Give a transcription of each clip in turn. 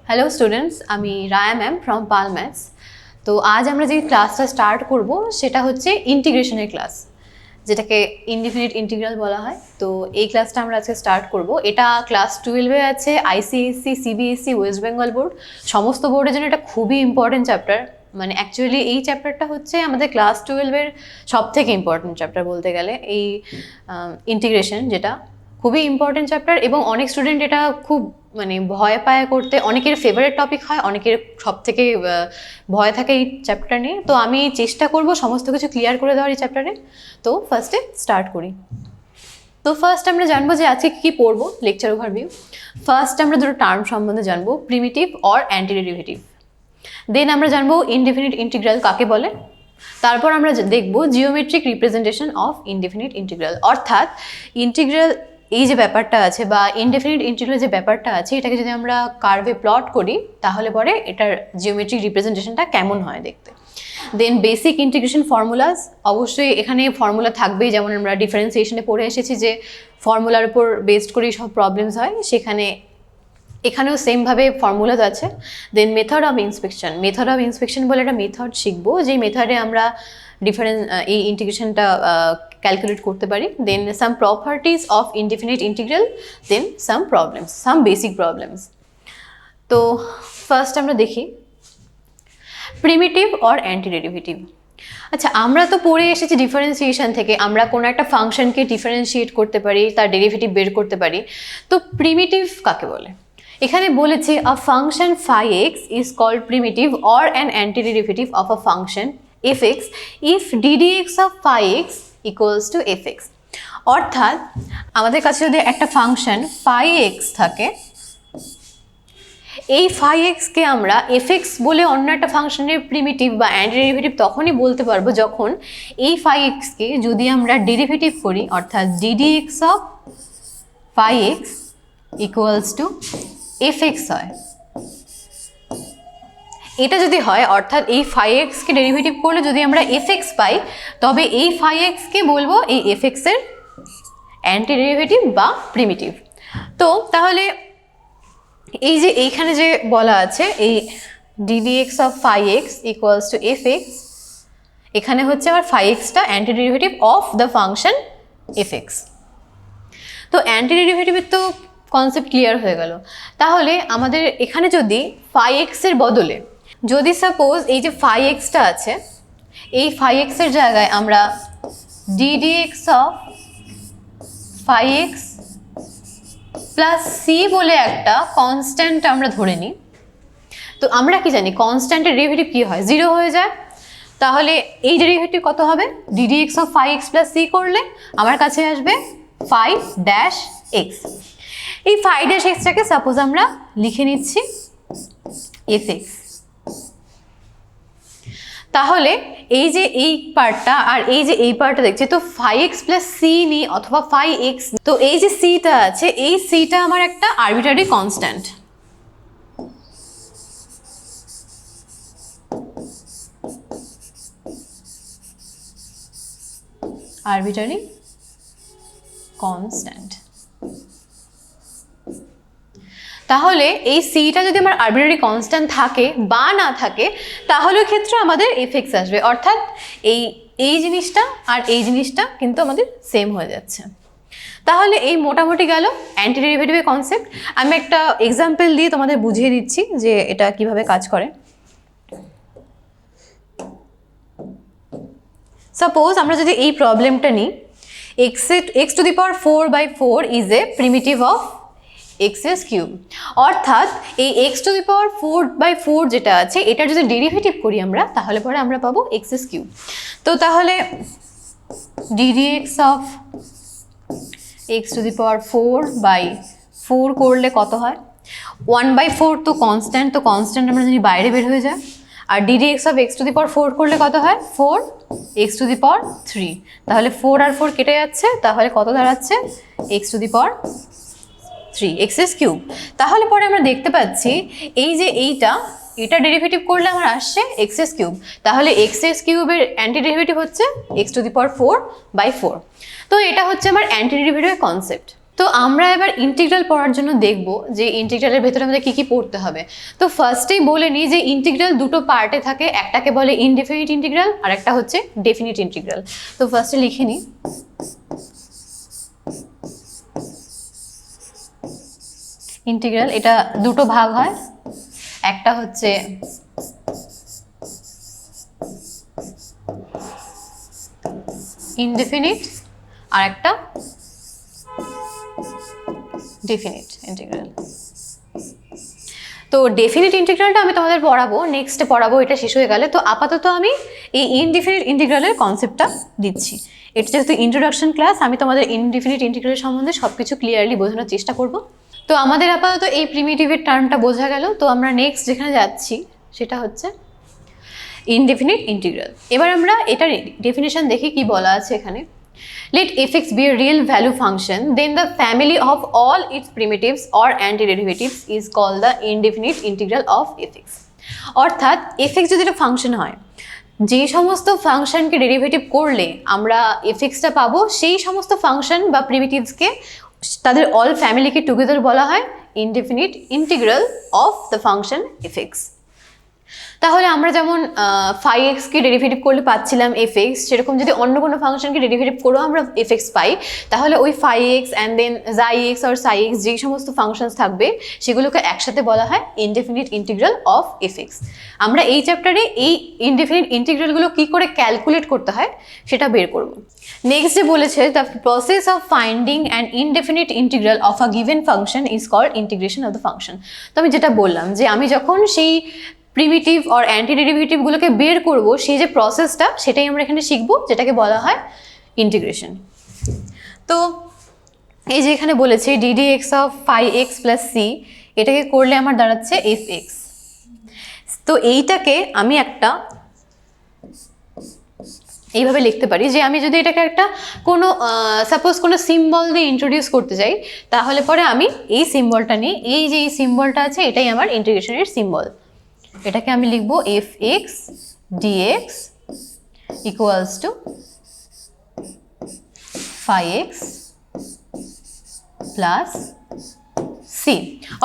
Hello students, আমি Raya ma'am from Pal maths. তো আজ আমরা যে ক্লাসটা স্টার্ট করব সেটা হচ্ছে ইন্টিগ্রেশনের ক্লাস, যেটাকে ইনডিফিনিট ইন্টিগ্রাল বলা হয়। তো এই ক্লাসটা আমরা আজকে স্টার্ট করব। এটা ক্লাস 12-এ আছে। ICSE, CBSE, West Bengal board সমস্ত বোর্ডের জন্য এটা খুবই ইম্পর্টেন্ট চ্যাপ্টার। মানে অ্যাকচুয়ালি এই চ্যাপ্টারটা হচ্ছে আমাদের ক্লাস 12-এর সব থেকে ইম্পর্টেন্ট চ্যাপ্টার বলতে গেলে। এই ইন্টিগ্রেশন যেটা খুবই ইম্পর্টেন্ট চ্যাপ্টার, এবং অনেক স্টুডেন্ট এটা খুব মানে ভয় পায় করতে। অনেকের ফেভারিট টপিক হয়, অনেকের সব থেকে ভয় থাকে এই চ্যাপ্টার নিয়ে। তো আমি চেষ্টা করব সমস্ত কিছু ক্লিয়ার করে দেওয়ার এই চ্যাপ্টারে। তো ফার্স্টে স্টার্ট করি। তো ফার্স্ট আমরা জানবো যে আজকে কী পড়বো, লেকচার ওভারভিউ। ফার্স্ট আমরা দুটো টার্ম সম্বন্ধে জানবো, প্রিমিটিভ অর অ্যান্টিডেরিভেটিভ। দেন আমরা জানবো ইনডিফিনিট ইন্টিগ্রাল কাকে বলে। তারপর আমরা দেখবো geometric representation of indefinite integral, অর্থাৎ ইন্টিগ্রাল এই যে ব্যাপারটা আছে বা ইনডিফিনিট ইন্টিগ্রাল যে ব্যাপারটা আছে, এটাকে যদি আমরা কার্ভে প্লট করি তাহলে পরে এটার জিওমেট্রিক রিপ্রেজেন্টেশনটা কেমন হয় দেখতে। দেন বেসিক ইন্টিগ্রেশন ফর্মুলাস, অবশ্যই এখানে ফর্মুলা থাকবেই, যেমন আমরা ডিফারেন্সিয়েশনে পড়ে এসেছি যে ফর্মুলার উপর বেসড করেই সব প্রবলেমস হয়, এখানেও সেমভাবে ফর্মুলাস আছে। দেন মেথড অফ ইন্সপেকশন বলে একটা মেথড শিখবো, যেই মেথডে আমরা এই ইন্টিগ্রেশনটা ক্যালকুলেট করতে পারি। Then some properties of indefinite integral, then some basic problems. তো ফার্স্ট আমরা দেখি প্রিমিটিভ অর অ্যান্টিডেরিভেটিভ। আচ্ছা, আমরা তো পড়ে এসেছি ডিফারেন্সিয়েশন থেকে আমরা কোনো একটা ফাংশনকে ডিফারেন্সিয়েট করতে পারি, তার ডেরিভেটিভ বের করতে পারি। তো প্রিমিটিভ কাকে বলে? এখানে বলেছে আ function phi x is called primitive or an antiderivative of a function fx if ddx of phi x equals to fx। অর্থাৎ আমাদের কাছে যদি একটা ফাংশন phi x থাকে, এই phi x কে আমরা fx বলে অন্য একটা ফাংশনের প্রিমিটিভ বা অ্যান্টিডেরিভেটিভ তখনই বলতে পারবো যখন এই phi x কে যদি আমরা ডেরিভেটিভ করি, অর্থাৎ ddx of phi x equals to fx হয়। এটা যদি হয়, অর্থাৎ এই phi x কে ডেরিভেটিভ করলে যদি আমরা fx পাই, তবে এই phi x কে বলবো এই fx এর অ্যান্টিডেরিভেটিভ বা প্রিমিটিভ। তো তাহলে এই যে এইখানে যে বলা আছে এই ddx of phi x equals to fx, এখানে হচ্ছে আমার phi x টা অ্যান্টিডেরিভেটিভ অফ দ্য ফাংশন fx। তো অ্যান্টিডেরিভেটিভের তো কনসেপ্ট ক্লিয়ার হয়ে গেল। তাহলে আমাদের এখানে যদি phi x এর বদলে যদি সাপোজ এই যে phi x টা আছে, এই phi x এর জায়গায় আমরা ddx of phi x plus C বলে একটা কনস্ট্যান্ট আমরা ধরে নিই। তো আমরা কি জানি কনস্ট্যান্টের ডেরিভেটিভ কি হয়? 0 হয়ে যায়। তাহলে এই ডেরিভেটিভ কত হবে? ddx of phi x plus C করলে আমার কাছে আসবে phi dash x। এই phi dash x টাকে সাপোজ আমরা লিখে নিচ্ছি fx। তাহলে এই যে এই পার্টটা আর এই যে এই পার্টটা দেখছি, তো phi x প্লাস সি নি অথবা phi x, তো এই যে সিটা আছে, এই সিটা আমার একটা আরবিট্রারি কনস্ট্যান্ট। Arbitrary constant. তাহলে এই সিটা যদি আমার আরবিট্রারি কনস্ট্যান্ট থাকে বা না থাকে, তাহলে ক্ষেত্রে আমাদের fx আসবে। অর্থাৎ এই জিনিসটা আর এই জিনিসটা কিন্তু আমাদের সেম হয়ে যাচ্ছে। তাহলে এই মোটামুটি গেল অ্যান্টিডেরিভেটিভের কনসেপ্ট। আমি একটা এক্সাম্পল দিয়ে তোমাদের বুঝিয়ে দিচ্ছি যে এটা কিভাবে কাজ করে। সাপোজ আমরা যদি এই প্রবলেমটা নিই, x to the power 4/4 is a primitive of x cube. অর্থাৎ এই x to the power 4/4 যেটা আছে, এটার যদি ডেরিভেটিভ করি আমরা, তাহলে পরে আমরা পাবো x কিউব। তো তাহলে ddx of x to the power 4/4 করলে কত হয়? 1/4 তো কনস্ট্যান্ট, তো কনস্ট্যান্ট আমরা যদি বাইরে বের হয়ে যায়। আর ddx of x to the power 4 করলে কত হয়? 4x to the power 3। তাহলে 4 আর 4 কেটে যাচ্ছে, তাহলে কত দাঁড়াচ্ছে? x to the power 3 x cube. তাহলে পরে আমরা দেখতে পাচ্ছি এই যে এটা ডেরিভেটিভ করলে আমার আসছে x কিউব। তাহলে x কিউবের অ্যান্টিডেরিভেটিভ হচ্ছে x to the power 4/4। তো এটা হচ্ছে আমার অ্যান্টিডেরিভেটিভের কনসেপ্ট। তো আমরা এবার ইন্টিগ্রাল পড়ার জন্য দেখব যে ইন্টিগ্রালের ভেতরে আমাদের কী কী পড়তে হবে। তো ফার্স্টেই বলে নিই যে ইন্টিগ্রাল দুটো পার্টে থাকে, একটাকে বলে ইনডেফিনিট ইন্টিগ্রাল আর একটা হচ্ছে ডেফিনিট ইন্টিগ্রাল। তো ফার্স্টে লিখে নিই, ইন্টিগ্রাল এটা দুটো ভাগ হয়, একটা হচ্ছে ইনডেফিনিট আর একটা ডেফিনিট ইন্টিগ্রাল। তো ডেফিনিট ইন্টিগ্রালটা আমি তোমাদের পড়াবো, নেক্সটে পড়াবো, এটা শেষ হয়ে গেলে। তো আপাতত আমি এই ইনডেফিনিট ইন্টিগ্রালের কনসেপ্টটা দিচ্ছি। এটা যেহেতু ইন্ট্রোডাকশন ক্লাস, আমি তোমাদের ইনডেফিনিট ইন্টিগ্রাল সম্বন্ধে সব কিছু ক্লিয়ারলি বোঝানোর চেষ্টা করব। তো আমাদের আপাতত এই প্রিমিটিভের টার্মটা বোঝা গেল। তো আমরা নেক্সট যেখানে যাচ্ছি সেটা হচ্ছে ইনডেফিনিট ইন্টিগ্রাল। এবার আমরা এটার ডেফিনেশন দেখি কি বলা আছে এখানে। Let fx be a real value function, then the family of all its primitives or antiderivatives is called the indefinite integral of fx. অর্থাৎ fx যদি একটা ফাংশন হয়, যে সমস্ত ফাংশনকে ডেরিভেটিভ করলে আমরা fxটা পাবো, সেই সমস্ত ফাংশন বা প্রিমিটিভসকে, তাদের অল ফ্যামিলিকে টুগেদার বলা হয় indefinite integral of the function fx। তাহলে আমরা যেমন ফাই এক্সকে ডেরিভেটিভ করলে পাচ্ছিলাম এফএক্স, সেরকম যদি অন্য কোনো ফাংশনকে ডেরিভেটিভ করেও আমরা এফএক্স পাই, তাহলে ওই ফাই এক্স অ্যান্ড দেন জাই এক্স আর সাই এক্স যেই সমস্ত ফাংশনস থাকবে সেগুলোকে একসাথে বলা হয় ইনডেফিনিট ইন্টিগ্রাল অফ এফএক্স। আমরা এই চ্যাপ্টারে এই ইনডেফিনিট ইন্টিগ্রালগুলো কী করে ক্যালকুলেট করতে হয় সেটা বের করব। নেক্সট যে বলেছে, the process of finding an indefinite integral of a given function is called integration of the function. তো আমি যেটা বললাম যে আমি যখন সেই প্রিমিটিভ আর অ্যান্টিডেরিভেটিভগুলোকে বের করব, সেই যে প্রসেসটা সেটাই আমরা এখানে শিখব, যেটাকে বলা হয় ইন্টিগ্রেশন। তো এই যে এখানে বলেছে D D X of phi X plus C, এটাকে করলে আমার দাঁড়াচ্ছে এফ এক্স। তো এইটাকে আমি একটা এইভাবে লিখতে পারি যে আমি যদি এটাকে একটা কোনো সাপোজ কোনো সিম্বল দিয়ে ইন্ট্রোডিউস করতে চাই, তাহলে পরে আমি এই সিম্বলটা নিই, এই যে এই সিম্বলটা আছে এটাই আমার ইন্টিগ্রেশনের সিম্বল। এটাকে আমি লিখব F X DX equals to phi X plus C.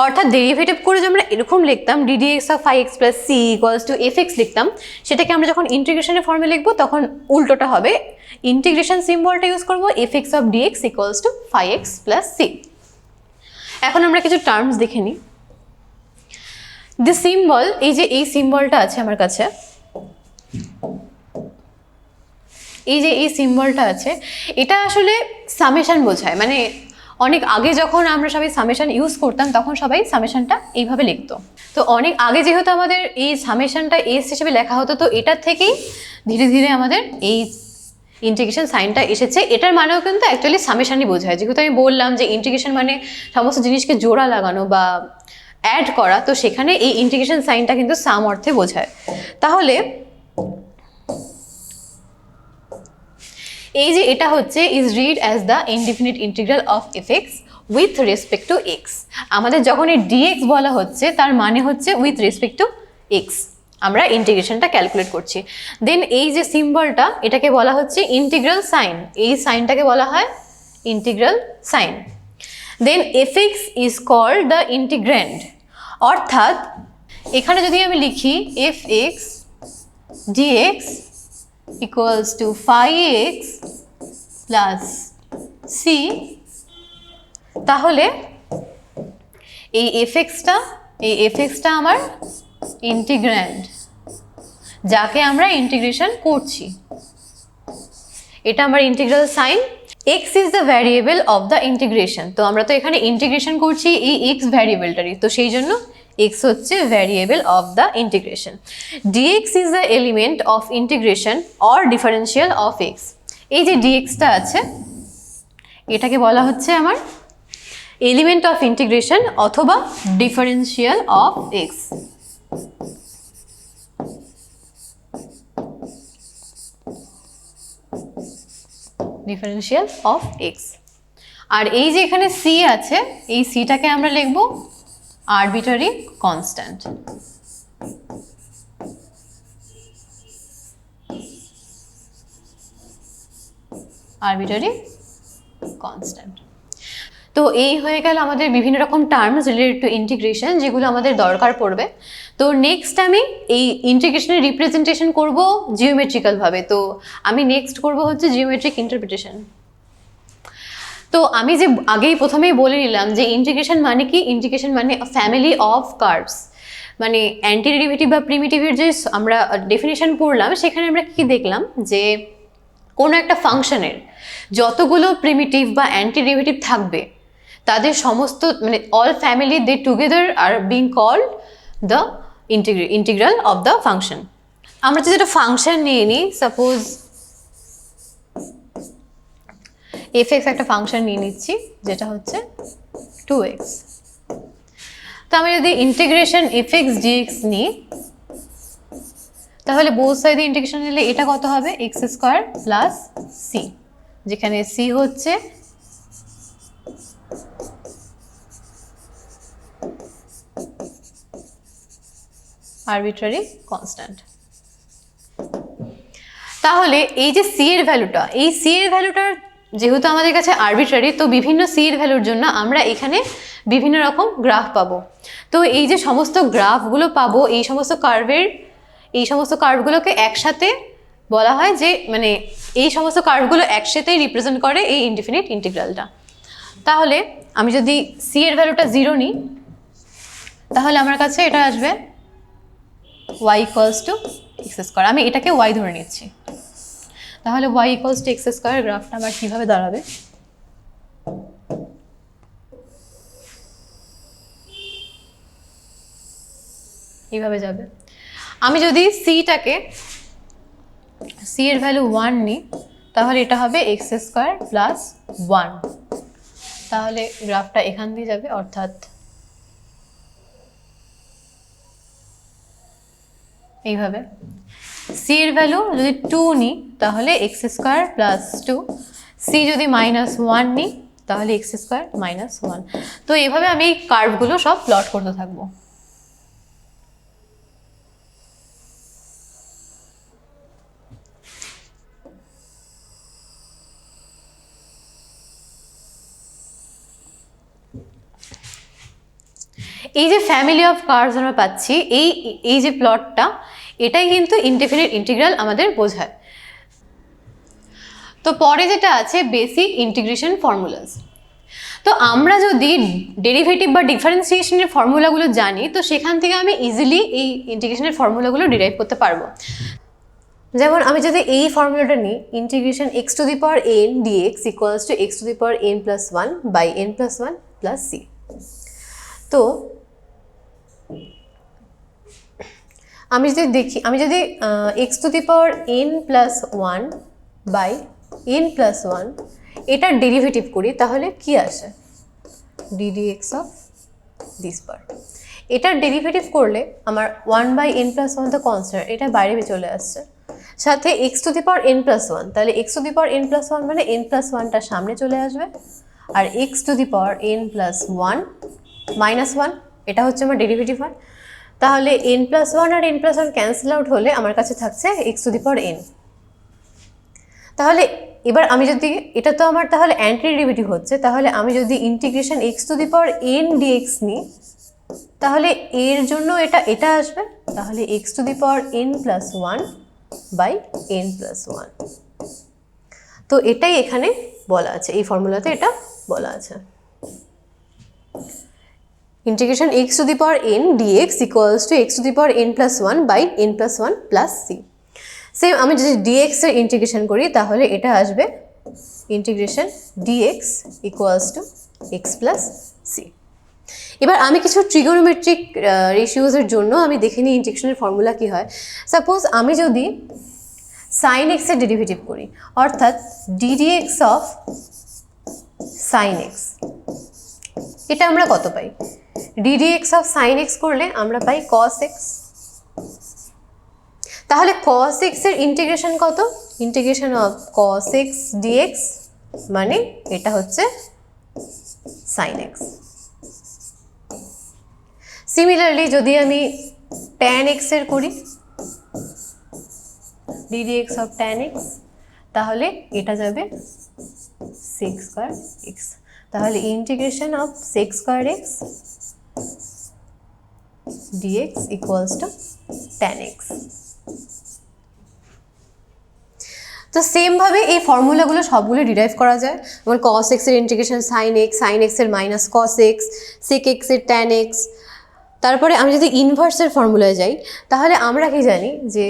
অর্থাৎ ডেরিভেটিভ করে যে আমরা এরকম লিখতাম D D X of phi X plus C equals to F X লিখতাম, সেটাকে আমরা যখন ইন্টিগ্রেশনের ফর্মে লিখবো তখন উল্টোটা হবে, ইন্টিগ্রেশন সিম্বলটা ইউজ করবো F X of DX equals to phi X plus C. এখন আমরা কিছু টার্মস দেখে নিই। দি সিম্বল, এই যে এই সিম্বলটা আছে আমার কাছে, এই যে এই সিম্বলটা আছে, এটা আসলে সামেশন বোঝায়। মানে অনেক আগে যখন আমরা সবাই সামেশন ইউজ করতাম তখন সবাই সামেশনটা এইভাবে লিখতো। তো অনেক আগে যেহেতু আমাদের এই সামেশনটা এস হিসেবে লেখা হতো, তো এটার থেকেই ধীরে ধীরে আমাদের এই ইন্টিগ্রেশন সাইনটা এসেছে। এটার মানেও কিন্তু অ্যাকচুয়ালি সামেশনই বোঝায়। যেহেতু আমি বললাম যে ইন্টিগ্রেশন মানে সমস্ত জিনিসকে জোড়া লাগানো বা অ্যাড করা, তো সেখানে এই ইন্টিগ্রেশন সাইনটা কিন্তু সাম অর্থে বোঝায়। তাহলে এই যে এটা হচ্ছে is read as the indefinite integral of F x with respect to x. আমাদের যখন এই ডিএক্স বলা হচ্ছে তার মানে হচ্ছে উইথ রেসপেক্ট টু এক্স আমরা ইন্টিগ্রেশনটা ক্যালকুলেট করছি। দেন এই যে সিম্বলটা এটাকে বলা হচ্ছে ইন্টিগ্রাল সাইন, এই সাইনটাকে বলা হয় integral sign. Then F X is called the integrand. অর্থাৎ এখানে যদি আমি লিখি F X DX equals to phi X plus C, তাহলে এই এফ এক্সটা আমার ইন্টিগ্র্যান্ড, যাকে আমরা ইন্টিগ্রেশন করছি। এটা আমার integral sign. x is the variable of the integration। তো আমরা তো এখানে ইন্টিগ্রেশন করছি এই x ভ্যারিয়েবলটারই, তো সেই জন্য x হচ্ছে variable of the integration. dx is the element of integration or differential of x। এই যে dxটা আছে এটাকে বলা হচ্ছে আমার এলিমেন্ট অফ ইন্টিগ্রেশন অথবা differential of x। Differential of x. আর এই যে এখানে সি আছে, এই সিটাকে আমরা লিখব আরবিটারি কনস্ট্যান্ট। Arbitrary constant. তো এই হয়ে গেল আমাদের বিভিন্ন রকম টার্মস রিলেটেড টু ইন্টিগ্রেশন, যেগুলো আমাদের দরকার পড়বে। তো নেক্সট আমি এই ইন্টিগ্রেশনের রিপ্রেজেন্টেশন করব জিওমেট্রিক্যালভাবে। তো আমি নেক্সট করব হচ্ছে জিওমেট্রিক ইন্টারপ্রিটেশন। তো আমি যে আগেই প্রথমেই বলে নিলাম যে ইন্টিগ্রেশন মানে কি, ইন্টিগ্রেশন মানে ফ্যামিলি অফ কার্ভস, মানে অ্যান্টি ডেরিভেটিভ বা প্রিমিটিভের যে আমরা ডেফিনেশন পড়লাম সেখানে আমরা কি দেখলাম যে কোনো একটা ফাংশনের যতগুলো প্রিমিটিভ বা অ্যান্টি ডেরিভেটিভ থাকবে তাদের সমস্ত মানে all family they together are being called the integral of the function. আমরা যদি একটা ফাংশন নিয়ে নিই, সাপোজ f(x) একটা ফাংশন নিয়ে নিচ্ছি যেটা হচ্ছে 2x। তো আমি যদি ইন্টিগ্রেশন f(x) dx নিই তাহলে বোথ সাইডে ইন্টিগ্রেশন নিলে এটা কত হবে, x² প্লাস c, যেখানে c হচ্ছে আরবিট্রারি কনস্ট্যান্ট। তাহলে এই যে c এর ভ্যালুটা, এই c এর ভ্যালুটার যেহেতু আমাদের কাছে আরবিট্রারি, তো বিভিন্ন c এর ভ্যালুর জন্য আমরা এখানে বিভিন্ন রকম গ্রাফ পাবো। তো এই যে সমস্ত গ্রাফগুলো পাবো, এই সমস্ত কার্ভগুলোকে একসাথে বলা হয় যে মানে এই সমস্ত কার্ভগুলো একসাথেই রিপ্রেজেন্ট করে এই ইনডিফিনিট ইন্টিগ্রালটা। তাহলে আমি যদি c এর ভ্যালুটা 0 নিই তাহলে আমার কাছে এটা আসবে y = x²। আমি এটাকে y ধরে নিচ্ছি। তাহলে y = x² গ্রাফটা আমার কিভাবে দাঁড়াবে, এইভাবে যাবে। আমি যদি c এর ভ্যালু 1 নিই তাহলে এটা হবে x² প্লাস 1। তাহলে গ্রাফটা এখান দিয়ে যাবে, অর্থাৎ এইভাবে। c এর ভ্যালু যদি 2 নিই তাহলে x² প্লাস 2, c যদি -1 নিই তাহলে x² -1। তো এইভাবে আমি এই কার্ভগুলো সব প্লট করতে থাকবো। এই যে ফ্যামিলি অফ কার্ভস আমরা পাচ্ছি, এই যে প্লটটা, এটাই কিন্তু ইনডেফিনিট ইন্টিগ্রাল আমাদের বোঝায়। তো পরে যেটা আছে বেসিক ইন্টিগ্রেশন ফর্মুলাস। তো আমরা যদি ডেরিভেটিভ বা ডিফারেন্সিয়েশনের ফর্মুলাগুলো জানি তো সেখান থেকে আমি ইজিলি এই ইন্টিগ্রেশনের ফর্মুলাগুলো ডিরাইভ করতে পারবো। যেমন আমি যদি এই ফর্মুলাটা নিই, integration x⁴n dx = x⁴n + 1 / n + 1 + c। তো আমি যদি দেখি, আমি যদি x⁴n + 1 / n + 1 এটার ডেরিভেটিভ করি তাহলে কি আসে, ddx অফ দিস পার্ট। এটার ডেরিভেটিভ করলে আমার 1/n + 1 তো কনস্ট্যান্ট, এটা বাইরে চলে আসছে, সাথে x⁴n + 1, তাহলে x⁴n + 1 মানে n + 1টা সামনে চলে আসবে, আর x⁴n + 1 -1 এটা হচ্ছে আমার ডেরিভেটিভ হয়। তাহলে n + 1 আর n + 1 ক্যান্সেল আউট হলে আমার কাছে থাকছে x⁴n। তাহলে এবার আমি যদি, এটা তো আমার তাহলে অ্যান্টি ডেরিভেটিভ হচ্ছে, তাহলে আমি যদি ইন্টিগ্রেশন x⁴n dx নিই তাহলে এর জন্য এটা আসবে, তাহলে x⁴n + 1 / n + 1। তো এটাই এখানে বলা আছে, এই ফর্মুলাতে এটা বলা আছে। Integration x⁴n dx = x⁴n + 1 / n + 1 + c। Same আমি যদি dx এর ইন্টিগ্রেশন করি তাহলে এটা আসবে ইন্টিগ্রেশন dx = x + c। এবার আমি কিছু ট্রিগোনোমেট্রিক রেশিওজের জন্য আমি দেখে নিই ইন্টিগ্রেশনের ফর্মুলা কি হয়। সাপোজ আমি যদি sin x এর ডেরিভেটিভ করি, অর্থাৎ ddx অফ sin x, এটা আমরা কত পাই, ddx অফ sin x করলে আমরা পাই cos x। তাহলে cos x এর ইন্টিগ্রেশন কত, integration of cos x dx মানে এটা হচ্ছে sin x। সিমিলারলি যদি আমি tan x এর করি, ddx অফ tan x, তাহলে এটা যাবে sec² x, তাহলে integration of sec square x dx equals two tan x। তো সেমভাবে এই ফর্মুলাগুলো সবগুলো ডিরাইভ করা যায়। যেমন cos x এর ইন্টিগ্রেশন sin x এর minus cos x, sec x এর tan x। তারপরে আমি যদি ইনভার্সের ফর্মুলায় যাই তাহলে আমরা কি জানি যে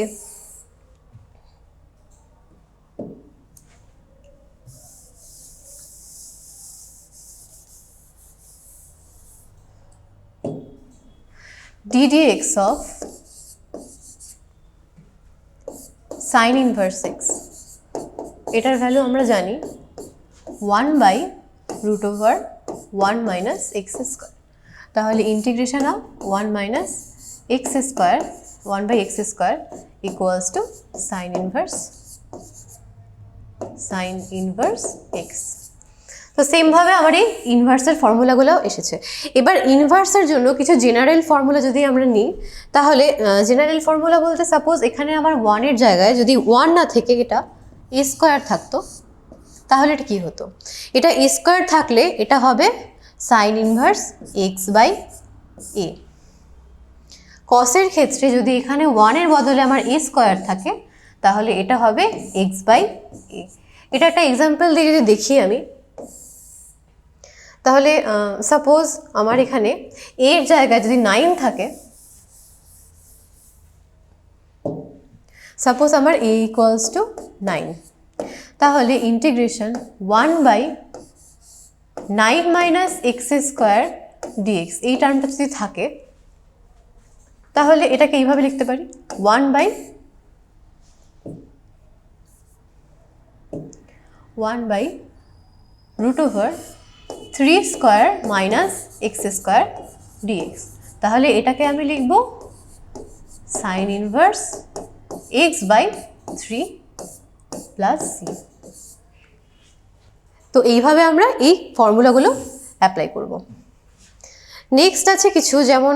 d dx of sin inverse x এটার ভ্যালু আমরা জানি 1/√1 মাইনাস এক্স স্কোয়ার। তাহলে integration of 1 minus X square 1/x square equals to sign inverse x. তো সেমভাবে আমার এই ইনভার্সের ফর্মুলাগুলোও এসেছে। এবার ইনভার্সের জন্য কিছু জেনারেল ফর্মুলা যদি আমরা নিই তাহলে জেনারেল ফর্মুলা বলতে সাপোজ এখানে আমার 1-এর জায়গায় যদি 1 না থেকে এটা a স্কোয়ার থাকতো তাহলে এটা কী হতো? এটা a স্কোয়ার থাকলে এটা হবে সাইন ইনভার্স x/a। কসের ক্ষেত্রে যদি এখানে 1-এর বদলে আমার a স্কোয়ার থাকে তাহলে এটা হবে x/a। এটা একটা এক্সাম্পল দিয়ে যদি দেখি আমি, তাহলে সাপোজ আমার এখানে এর জায়গায় যদি 9 থাকে, সাপোজ আমার a ইকুয়ালস টু 9, তাহলে integration 1/9 minus X square DX এই টার্মটা যদি থাকে তাহলে এটাকে এইভাবে লিখতে পারি 1/√3 square minus X square DX. তাহলে এটাকে আমি লিখব sign inverse x/3 plus C. তো এইভাবে আমরা এই ফর্মুলাগুলো অ্যাপ্লাই করব। নেক্সট আছে কিছু, যেমন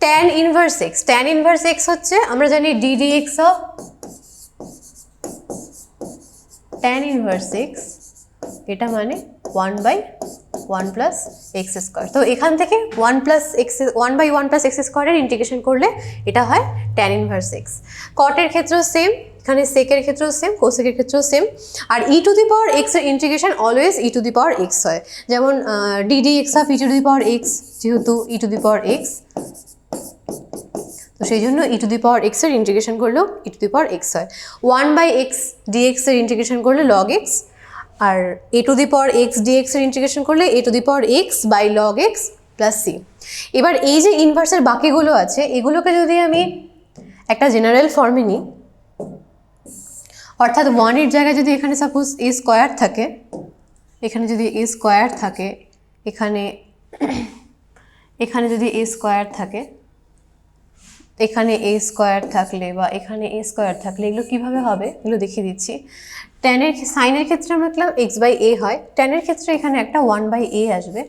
tan inverse x. tan inverse x হচ্ছে আমরা জানি d dx of tan inverse x, এটা মানে 1/1 প্লাস এক্স স্কোয়ার। তো এখান থেকে 1/1 প্লাস এক্স স্কোয়ারের ইন্টিগ্রেশন করলে এটা হয় tan ইনভার্স এক্স। কটের ক্ষেত্রেও সেম, এখানে সেকের ক্ষেত্রেও সেম, কোসেকের ক্ষেত্রেও সেম। আর e to the power x এর integration always e to the power x হয়। যেমন d dx of e to the power x, যেহেতু e to the power x, তো সেই জন্য e to the power x এর integration করলেও e to the power x হয়। 1/x dx এর ইন্টিগ্রেশন করলে log x, আর a to the power x dx এর ইন্টিগ্রেশন করলে a to the power x by log x plus C. এবার এই যে ইনভার্সের বাকিগুলো আছে এগুলোকে যদি আমি একটা জেনারেল ফর্মে নিই, অর্থাৎ 1-এর জায়গায় যদি এখানে সাপোজ a স্কোয়ার থাকে, এখানে যদি a স্কোয়ার থাকে, এখানে যদি a স্কোয়ার থাকে, এখানে a স্কোয়ার থাকলে বা এখানে a স্কোয়ার থাকলে এগুলো কীভাবে হবে এগুলো দেখিয়ে দিচ্ছি। সাইনের ক্ষেত্রে আমরা দেখলাম x/a হয়, ট্যানের ক্ষেত্রে এখানে একটা 1/a আসবে,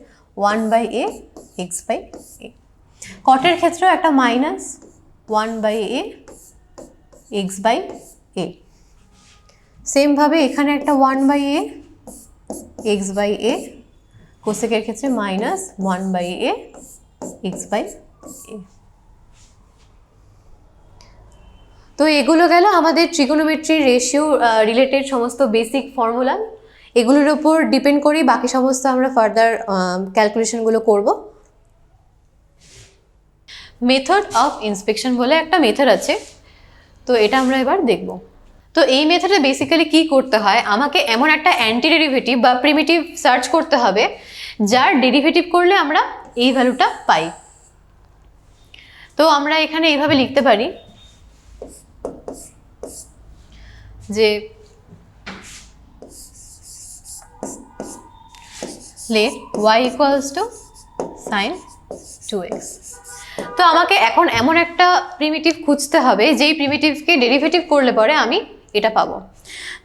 1/a x/a। কটের ক্ষেত্রেও একটা মাইনাস 1/a x/a। সেমভাবে এখানে একটা 1/a x/a, কোসেকের ক্ষেত্রে মাইনাস 1/a x/a। তো এগুলো গেল আমাদের ট্রিগোনোমেট্রি, রেশিও রিলেটেড সমস্ত বেসিক ফর্মুলা। এগুলোর উপর ডিপেন্ড করেই বাকি সমস্ত আমরা ফার্দার ক্যালকুলেশনগুলো করব। মেথড অফ ইন্সপেকশন বলে একটা মেথড আছে, তো এটা আমরা এবার দেখব। তো এই মেথডে বেসিক্যালি কি করতে হয়, আমাকে এমন একটা অ্যান্টি ডেরিভেটিভ বা প্রিমিটিভ সার্চ করতে হবে যার ডেরিভেটিভ করলে আমরা এই ভ্যালুটা পাই। তো আমরা এখানে এইভাবে লিখতে পারি যে let y equals to sin 2x। তো আমাকে এখন এমন একটা প্রিমিটিভ খুঁজতে হবে যেই প্রিমিটিভকে ডেরিভেটিভ করলে পরে আমি এটা পাবো।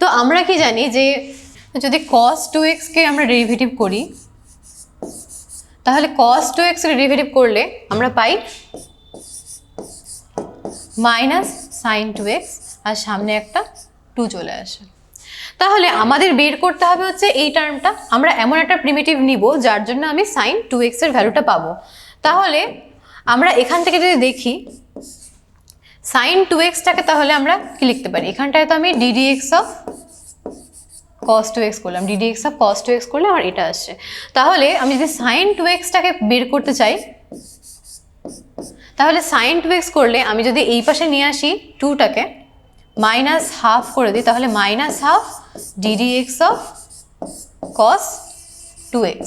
তো আমরা কি জানি যে যদি cos 2x কে আমরা ডেরিভেটিভ করি তাহলে cos 2x এর ডেরিভেটিভ করলে আমরা পাই মাইনাস sin 2x, আর সামনে একটা 2 চলে আসে। তাহলে আমাদের বের করতে হবে হচ্ছে এই টার্মটা। আমরা এমন একটা প্রিমিটিভ নিব যার জন্য আমি sin 2x এর ভ্যালুটা পাবো। তাহলে আমরা এখান থেকে যদি দেখি sin 2x টাকে তাহলে আমরা কি লিখতে পারি, এখানটায় তো আমি ddx অফ cos 2x করলাম, ddx অফ cos 2x করলে আমার এটা আসছে। তাহলে আমি যদি sin 2x টাকে বের করতে চাই, তাহলে sin 2x করলে আমি যদি এই পাশে নিয়ে আসি 2টাকে মাইনাস হাফ করে দিই, তাহলে minus half ddx of cos 2x।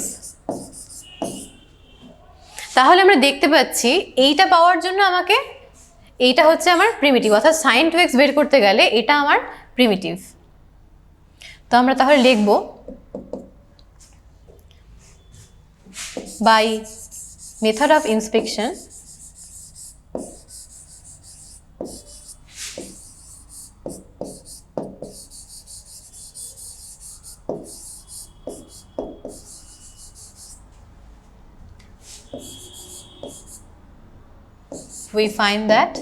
তাহলে আমরা দেখতে পাচ্ছি এইটা পাওয়ার জন্য আমাকে এইটা হচ্ছে আমার প্রিমিটিভ, অর্থাৎ sin 2x বের করতে গেলে এটা আমার প্রিমিটিভ। তো আমরা তাহলে লিখব by method of inspection we find that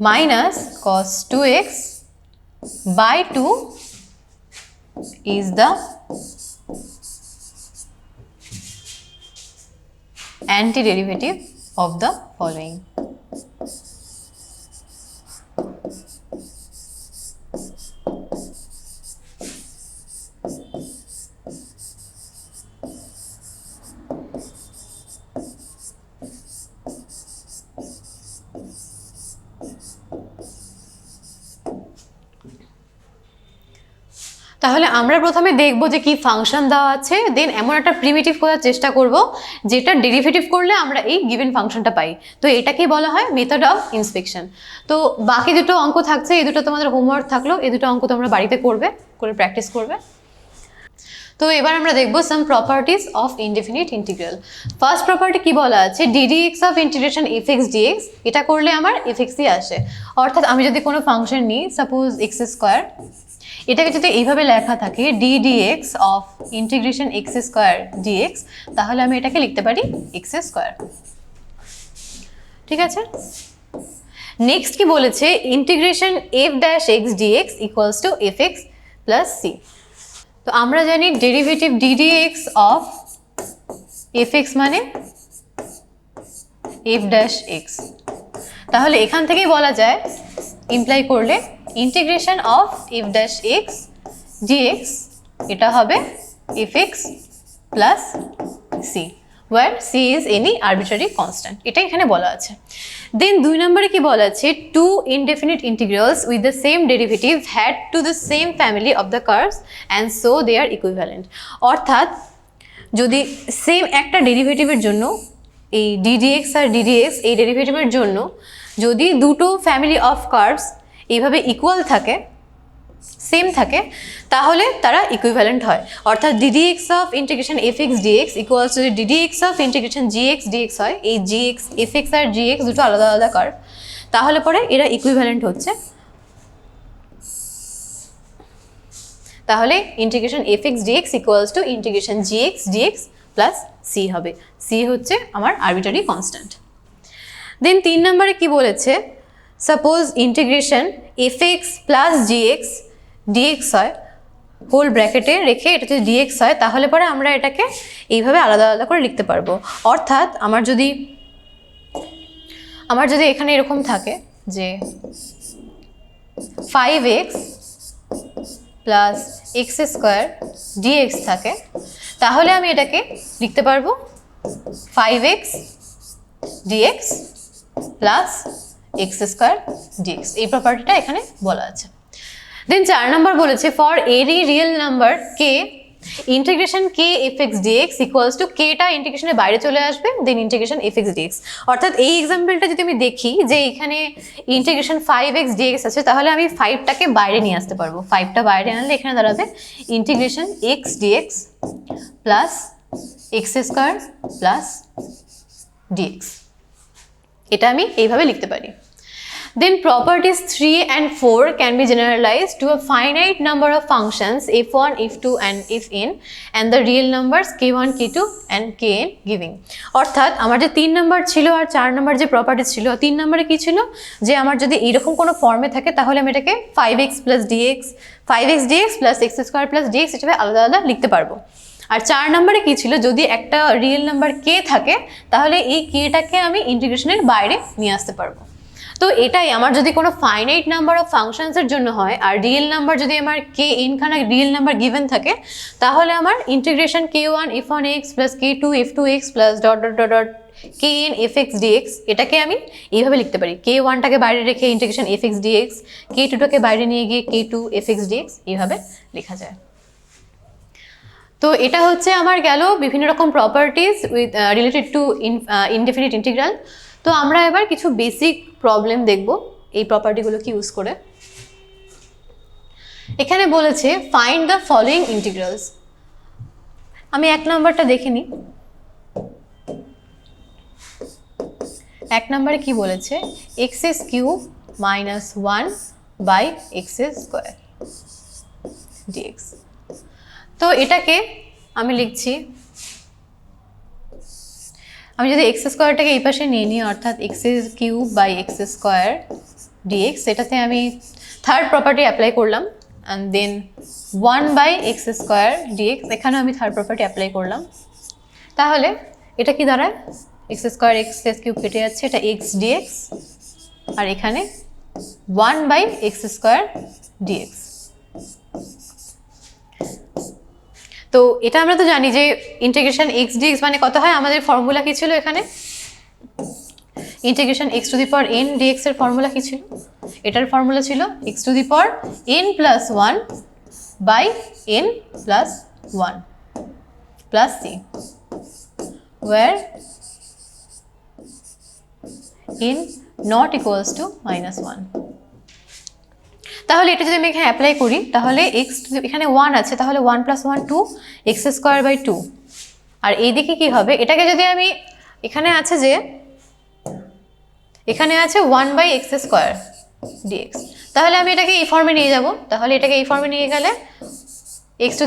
minus cos 2x by 2 is the antiderivative of the following. তাহলে আমরা প্রথমে দেখব যে কি ফাংশন দেওয়া আছে, দেন এমন একটা প্রিমিটিভ খোঁজার চেষ্টা করব যেটা ডেরিভেটিভ করলে আমরা এই গিভেন ফাংশনটা পাই। তো এটাকেই বলা হয় মেথড অফ ইন্সপেকশন। তো বাকি দুটো অঙ্ক থাকছে, এই দুটো তোমাদের হোমওয়ার্ক থাকলো, এই দুটো অঙ্ক তোমরা বাড়িতে করবে, করে প্র্যাকটিস করবে। তো এবার আমরা দেখব some properties of indefinite integral. First property কি বলা আছে, ddx of integration fx dx, এটা করলে আমার fxই আসে। অর্থাৎ আমি যদি কোনো ফাংশন নিই, সাপোজ x স্কোয়ার, এটাকে যদি এইভাবে লেখা থাকে ddx of integration x square dx, তাহলে আমি এটাকে লিখতে পারি x স্কোয়ার। ঠিক আছে, নেক্সট কি বলেছে, integration f dash x dx equals two fx plus c। তো আমরা জানি ডেরিভেটিভ ddx অফ fx মানে f ড্যাশ x, তাহলে এখান থেকেই বলা যায়, ইমপ্লাই করলে integration of f dash x dx এটা হবে fx plus c, where c is any arbitrary constant, এটা এখানে বলা আছে। দেন 2 নম্বরে কি বলা আছে, two indefinite integrals with the same derivative had to the same family of the curves and so they are equivalent। অর্থাৎ যদি সেম একটা ডেরিভেটিভের জন্য এই ddx আর ddx এই ডেরিভেটিভের জন্য যদি দুটো ফ্যামিলি অফ কার্ভস এইভাবে ইকুয়াল থাকে, সেম থাকে, তাহলে তারা ইকুইভ্যালেন্ট হয়। অর্থাৎ ddx of integration fx dx equals two ddx of integration gx dx হয়, এই gx fx আর gx দুটো আলাদা আলাদা কার্ভ, তাহলে পরে এরা ইকুইভ্যালেন্ট হচ্ছে। তাহলে integration fx dx equals two integration gx dx plus c হবে। c হচ্ছে আমার আরবিটারি কনস্ট্যান্ট। দেন 3 নম্বরে কি বলেছে, suppose integration fx plus gx dx হয়, হোল ব্র্যাকেটে রেখে এটা যদি dx হয়, তাহলে পরে আমরা এটাকে এইভাবে আলাদা আলাদা করে লিখতে পারবো। অর্থাৎ আমার যদি এখানে এরকম থাকে যে 5x plus x square dx থাকে, তাহলে আমি এটাকে লিখতে পারবো 5x dx plus x square dx, এই প্রপার্টিটা এখানে বলা আছে। দেন 4 নম্বর বলেছে, for any real number k integration k fx dx equals to kটা ইন্টিগ্রেশনের বাইরে চলে আসবে, দেন ইন্টিগ্রেশন fx dx। অর্থাৎ এই এক্সাম্পলটা যদি আমি দেখি যে এখানে ইন্টিগ্রেশন 5x dx আছে, তাহলে আমি 5টাকে বাইরে নিয়ে আসতে পারবো। 5টা বাইরে আনলে এখানে দাঁড়াবে integration x dx plus x square plus dx, এটা আমি এইভাবে লিখতে পারি। Then properties 3 and 4 can be generalized to a finite number of functions f1, f2 and fn and the real numbers k1, k2 and kn giving. অর্থাৎ আমার যে 3 number ছিল আর 4 number যে প্রপার্টিজ ছিল, 3 নম্বরে কি ছিল যে আমার যদি এরকম কোনো ফর্মে থাকে তাহলে আমি এটাকে 5x + dx 5x dx + x² + dx হিসেবে আলাদা আলাদা লিখতে পারবো। আর 4 নম্বরে কি ছিল, যদি একটা রিয়েল নাম্বার k থাকে তাহলে এই kটাকে আমি ইন্টিগ্রেশনের বাইরে নিয়ে আসতে পারবো। তো এটাই আমার যদি কোনো ফাইনাইট নাম্বার অফ ফাংশনসের জন্য হয় আর রিয়েল নাম্বার যদি আমার কে এনখানা রিয়েল নাম্বার গিভেন থাকে তাহলে আমার integration k1 f1x + k2 f2x + ... kn fx dx এটাকে আমি এইভাবে লিখতে পারি, k1টাকে বাইরে রেখে ইন্টিগ্রেশন fx dx, k2টাকে বাইরে নিয়ে গিয়ে k2 fx dx এইভাবে লেখা যায়। তো এটা হচ্ছে আমার গেল বিভিন্ন রকম properties with related to indefinite integral. তো আমরা এবার কিছু বেসিক প্রবলেম দেখব এই প্রপার্টিগুলোকে ইউজ করে। এখানে বলেছে ফাইন্ড দ্য ফলোয়িং ইন্টিগ্রালস। আমি 1 নাম্বারটা দেখে নিই। 1 নাম্বারে কি বলেছে, x³ - 1/x² dx। তো এটাকে আমি লিখছি, আমি যদি x² এই পাশে নিয়ে নিই অর্থাৎ x³/x² dx, এটাতে আমি থার্ড প্রপার্টি অ্যাপ্লাই করলাম অ্যান্ড দেন 1/x² dx, এখানেও আমি থার্ড প্রপার্টি অ্যাপ্লাই করলাম। তাহলে এটা কি দাঁড়ায়, x² কেটে যাচ্ছে, এটা x dx আর এখানে 1/x² dx। তো এটা আমরা তো জানি যে ইন্টিগ্রেশন x dx মানে কত হয়, আমাদের ফর্মুলা কি ছিল এখানে, ইন্টিগ্রেশন x⁴n dx এর ফর্মুলা কি ছিল, এটার ফর্মুলা ছিল x⁴n + 1/n + 1 plus c, where n not equals to -1। তাহলে এটা যদি আমি এখানে অ্যাপ্লাই করি তাহলে x এখানে 1 আছে, তাহলে 1 + 1 2 x²/2। আর এইদিকে কি হবে, এটাকে যদি আমি এখানে আছে যে এখানে আছে 1/x² dx, তাহলে আমি এটাকে এই ফর্মে নিয়ে যাব। তাহলে এটাকে এই ফর্মে নিয়ে গেলে x⁻²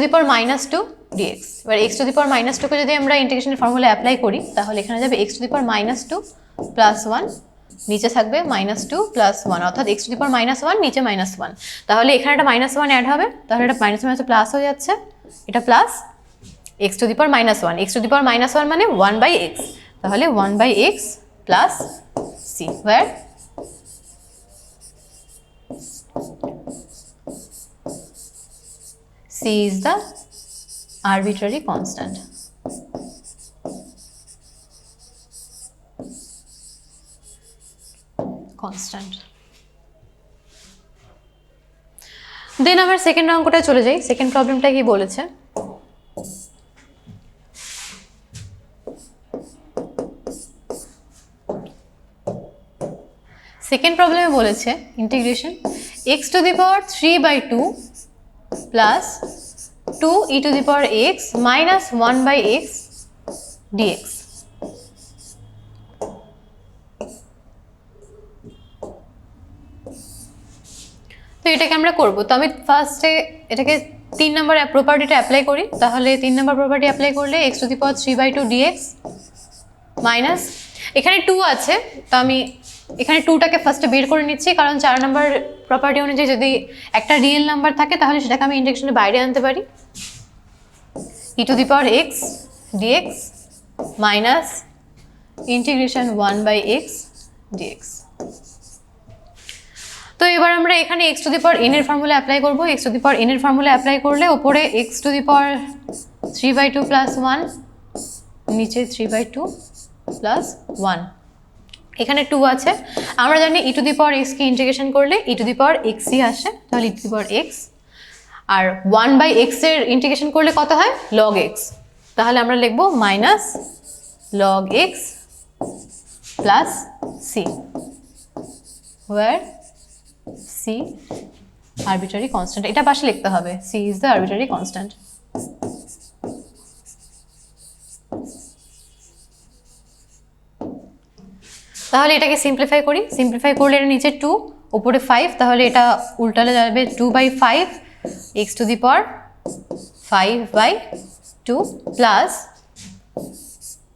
dx। এবার x⁻² কে যদি আমরা ইন্টিগ্রেশনের ফর্মুলা অ্যাপ্লাই করি তাহলে এখানে যাবে x⁻² + 1, নিচে থাকবে -2 + 1 অর্থাৎ x⁻1 নিচে -1। তাহলে এখানে একটা -1 অ্যাড হবে, তাহলে এটা -1 প্লাস হয়ে যাচ্ছে, এটা প্লাস x⁻1, x⁻1 মানে 1/x, তাহলে 1/x plus c, where c is the arbitrary constant. দেন আমার সেকেন্ড অঙ্কটা চলে যাই। সেকেন্ড প্রবলেমটা কি বলেছে, সেকেন্ড প্রবলেমে বলেছে integration x⁴/2 plus 2e⁻x - 1/x dx। তো এটাকে আমরা করব। তো আমি ফার্স্টে এটাকে 3 নম্বর প্রপার্টিটা অ্যাপ্লাই করি। তাহলে 3 নম্বর প্রপার্টি অ্যাপ্লাই করলে x⁴/2 dx মাইনাস, এখানে 2 আছে তো আমি এখানে 2টাকে ফার্স্টে বের করে নিচ্ছি, কারণ 4 নম্বর প্রপার্টি অনুযায়ী যদি একটা রিয়েল নাম্বার থাকে তাহলে সেটাকে আমি ইন্টিগ্রেশনের বাইরে আনতে পারি। e⁻x dx minus integration 1/x dx। তো এবার আমরা এখানে x⁻n এর ফর্মুলা অ্যাপ্লাই করব। x⁻n এর ফর্মুলা অ্যাপ্লাই করলে ওপরে x⁻3/2 + 1, নিচে 3/2 + 1, এখানে 2 আছে। আমরা জানি e⁻x কে ইন্টিগ্রেশন করলে e⁻xই আসে, তাহলে e⁻x আর 1/x এর ইন্টিগ্রেশন করলে কত হয়, log x, তাহলে আমরা লিখব -log x plus c, where c arbitrary constant। এটা পাশে লিখতে হবে, c is the arbitrary constant। তাহলে এটাকে সিম্পলিফাই করি, সিম্পলিফাই করলে এটা নিচে 2 উপরে 5, তাহলে এটা উল্টালে যাবে 2/5 x two the power 5/2 plus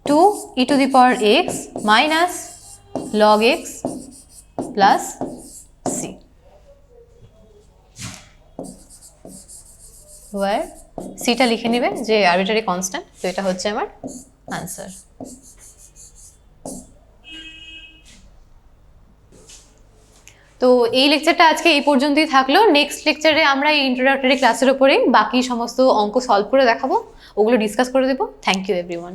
2 e to the power x minus log x plus c, where c টা লিখে নেবে যে আরবিট্রারি কনস্ট্যান্ট। তো এটা হচ্ছে আমার আনসার। তো এই লেকচারটা আজকে এই পর্যন্তই থাকলো। নেক্সট লেকচারে আমরা এই ইন্ট্রোডাক্টরি ক্লাসের উপরেই বাকি সমস্ত অঙ্ক সলভ করে দেখাবো, ওগুলো ডিসকাস করে দেবো। Thank you everyone.